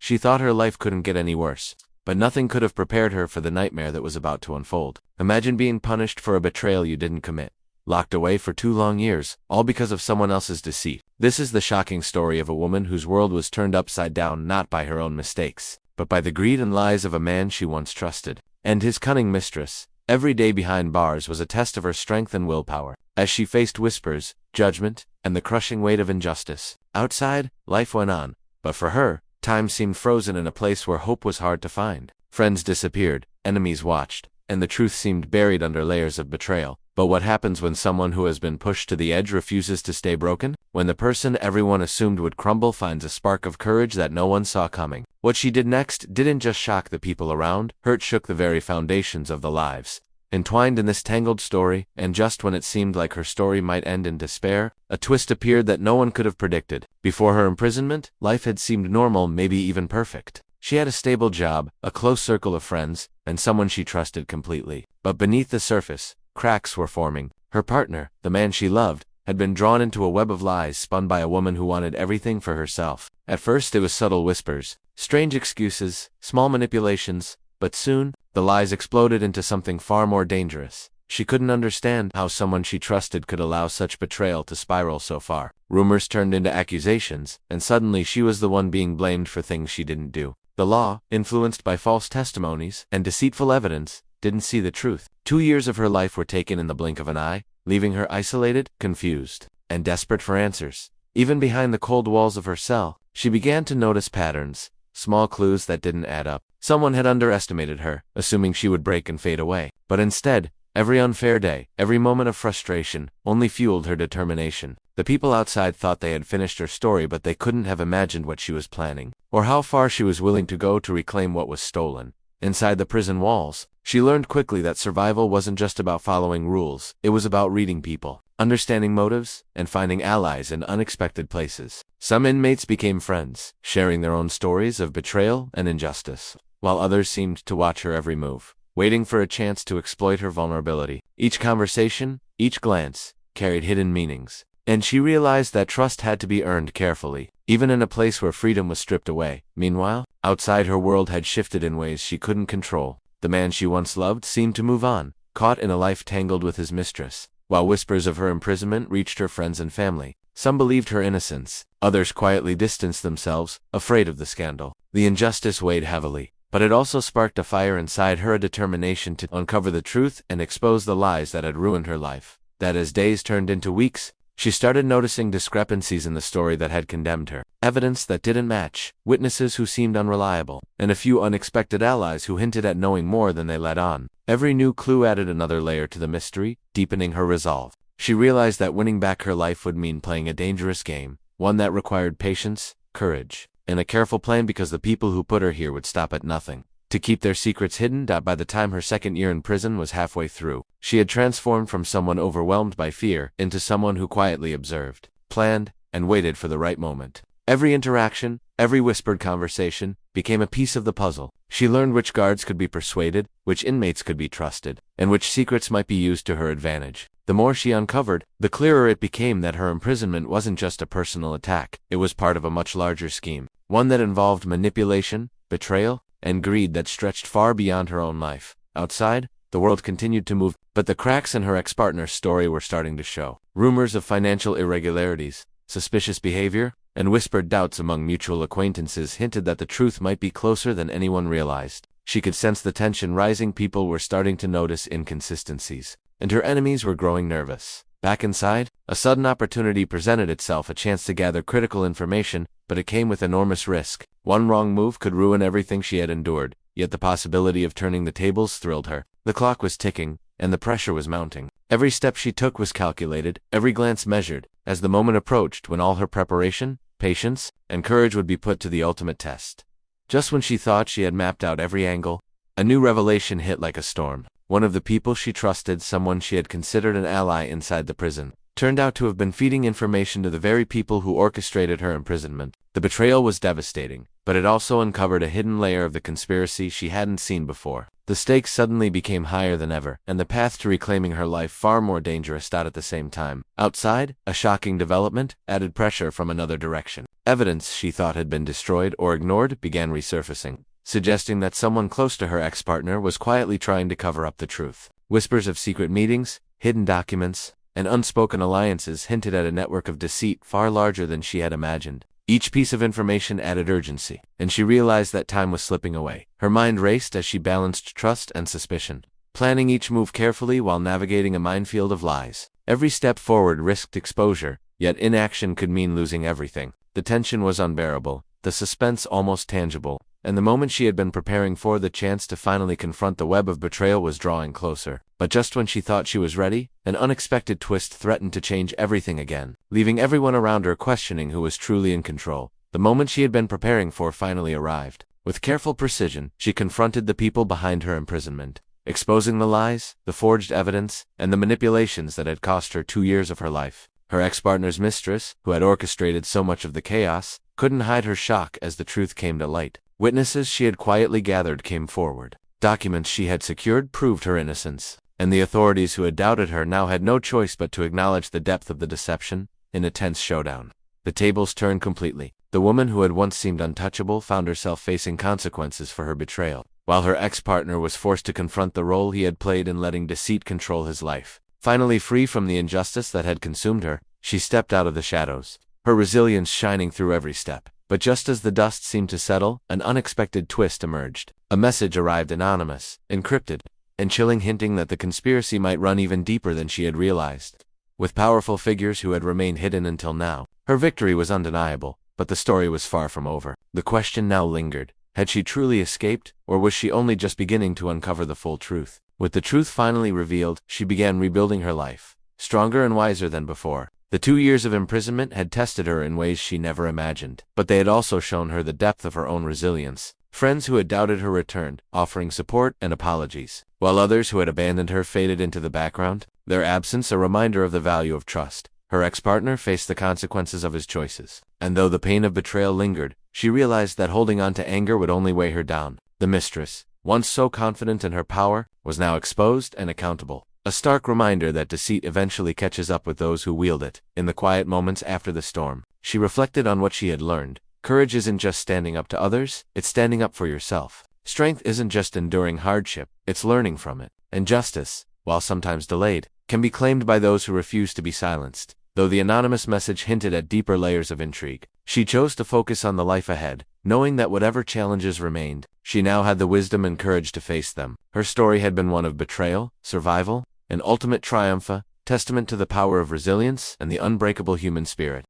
She thought her life couldn't get any worse, but nothing could have prepared her for the nightmare that was about to unfold. Imagine being punished for a betrayal you didn't commit, locked away for 2 long years, all because of someone else's deceit. This is the shocking story of a woman whose world was turned upside down not by her own mistakes, but by the greed and lies of a man she once trusted. And his cunning mistress, every day behind bars, was a test of her strength and willpower, as she faced whispers, judgment, and the crushing weight of injustice. Outside, life went on, but for her, time seemed frozen in a place where hope was hard to find. Friends disappeared, enemies watched, and the truth seemed buried under layers of betrayal. But what happens when someone who has been pushed to the edge refuses to stay broken? When the person everyone assumed would crumble finds a spark of courage that no one saw coming. What she did next didn't just shock the people around, it shook the very foundations of the lives entwined in this tangled story. And just when it seemed like her story might end in despair, a twist appeared that no one could have predicted. Before her imprisonment, life had seemed normal, maybe even perfect. She had a stable job, a close circle of friends, and someone she trusted completely. But beneath the surface, cracks were forming. Her partner, the man she loved, had been drawn into a web of lies spun by a woman who wanted everything for herself. At first it was subtle whispers, strange excuses, small manipulations, but soon, the lies exploded into something far more dangerous. She couldn't understand how someone she trusted could allow such betrayal to spiral so far. Rumors turned into accusations, and suddenly she was the one being blamed for things she didn't do. The law, influenced by false testimonies and deceitful evidence, didn't see the truth. 2 years of her life were taken in the blink of an eye, leaving her isolated, confused, and desperate for answers. Even behind the cold walls of her cell, she began to notice patterns, small clues that didn't add up. Someone had underestimated her, assuming she would break and fade away. But instead, every unfair day, every moment of frustration, only fueled her determination. The people outside thought they had finished her story, but they couldn't have imagined what she was planning, or how far she was willing to go to reclaim what was stolen. Inside the prison walls, she learned quickly that survival wasn't just about following rules, it was about reading people, understanding motives, and finding allies in unexpected places. Some inmates became friends, sharing their own stories of betrayal and injustice, while others seemed to watch her every move, waiting for a chance to exploit her vulnerability. Each conversation, each glance, carried hidden meanings, and she realized that trust had to be earned carefully, even in a place where freedom was stripped away. Meanwhile, outside, her world had shifted in ways she couldn't control. The man she once loved seemed to move on, caught in a life tangled with his mistress. While whispers of her imprisonment reached her friends and family, some believed her innocence, others quietly distanced themselves, afraid of the scandal. The injustice weighed heavily, but it also sparked a fire inside her, a determination to uncover the truth and expose the lies that had ruined her life. That as days turned into weeks, she started noticing discrepancies in the story that had condemned her, evidence that didn't match, witnesses who seemed unreliable, and a few unexpected allies who hinted at knowing more than they let on. Every new clue added another layer to the mystery, deepening her resolve. She realized that winning back her life would mean playing a dangerous game, one that required patience, courage, and a careful plan, because the people who put her here would stop at nothing to keep their secrets hidden. By the time her second year in prison was halfway through, she had transformed from someone overwhelmed by fear into someone who quietly observed, planned, and waited for the right moment. Every interaction, every whispered conversation, became a piece of the puzzle. She learned which guards could be persuaded, which inmates could be trusted, and which secrets might be used to her advantage. The more she uncovered, the clearer it became that her imprisonment wasn't just a personal attack. It was part of a much larger scheme, one that involved manipulation, betrayal, and greed that stretched far beyond her own life. Outside, the world continued to move, but the cracks in her ex-partner's story were starting to show. Rumors of financial irregularities, suspicious behavior, and whispered doubts among mutual acquaintances hinted that the truth might be closer than anyone realized. She could sense the tension rising. People were starting to notice inconsistencies, and her enemies were growing nervous. Back inside, a sudden opportunity presented itself, a chance to gather critical information, but it came with enormous risk. One wrong move could ruin everything she had endured, yet the possibility of turning the tables thrilled her. The clock was ticking, and the pressure was mounting. Every step she took was calculated, every glance measured, as the moment approached when all her preparation, patience, and courage would be put to the ultimate test. Just when she thought she had mapped out every angle, a new revelation hit like a storm. One of the people she trusted, someone she had considered an ally inside the prison, turned out to have been feeding information to the very people who orchestrated her imprisonment. The betrayal was devastating, but it also uncovered a hidden layer of the conspiracy she hadn't seen before. The stakes suddenly became higher than ever, and the path to reclaiming her life far more dangerous. At the same time, outside, a shocking development added pressure from another direction. Evidence she thought had been destroyed or ignored began resurfacing, suggesting that someone close to her ex-partner was quietly trying to cover up the truth. Whispers of secret meetings, hidden documents, and unspoken alliances hinted at a network of deceit far larger than she had imagined. Each piece of information added urgency, and she realized that time was slipping away. Her mind raced as she balanced trust and suspicion, planning each move carefully while navigating a minefield of lies. Every step forward risked exposure, yet inaction could mean losing everything. The tension was unbearable, the suspense almost tangible, and the moment she had been preparing for, the chance to finally confront the web of betrayal, was drawing closer. But just when she thought she was ready, an unexpected twist threatened to change everything again, leaving everyone around her questioning who was truly in control. The moment she had been preparing for finally arrived. With careful precision, she confronted the people behind her imprisonment, exposing the lies, the forged evidence, and the manipulations that had cost her 2 years of her life. Her ex-partner's mistress, who had orchestrated so much of the chaos, couldn't hide her shock as the truth came to light. Witnesses she had quietly gathered came forward. Documents she had secured proved her innocence, and the authorities who had doubted her now had no choice but to acknowledge the depth of the deception. In a tense showdown, the tables turned completely. The woman who had once seemed untouchable found herself facing consequences for her betrayal, while her ex-partner was forced to confront the role he had played in letting deceit control his life. Finally free from the injustice that had consumed her, she stepped out of the shadows, her resilience shining through every step. But just as the dust seemed to settle, an unexpected twist emerged. A message arrived, anonymous, encrypted, and chilling, hinting that the conspiracy might run even deeper than she had realized. With powerful figures who had remained hidden until now, her victory was undeniable, but the story was far from over. The question now lingered: had she truly escaped, or was she only just beginning to uncover the full truth? With the truth finally revealed, she began rebuilding her life, stronger and wiser than before. The 2 years of imprisonment had tested her in ways she never imagined, but they had also shown her the depth of her own resilience. Friends who had doubted her returned, offering support and apologies, while others who had abandoned her faded into the background, their absence a reminder of the value of trust. Her ex-partner faced the consequences of his choices, and though the pain of betrayal lingered, she realized that holding on to anger would only weigh her down. The mistress, once so confident in her power, was now exposed and accountable. A stark reminder that deceit eventually catches up with those who wield it. In the quiet moments after the storm, she reflected on what she had learned. Courage isn't just standing up to others, it's standing up for yourself. Strength isn't just enduring hardship, it's learning from it. And justice, while sometimes delayed, can be claimed by those who refuse to be silenced. Though the anonymous message hinted at deeper layers of intrigue, she chose to focus on the life ahead, knowing that whatever challenges remained, she now had the wisdom and courage to face them. Her story had been one of betrayal, survival, and ultimate triumph, a testament to the power of resilience and the unbreakable human spirit.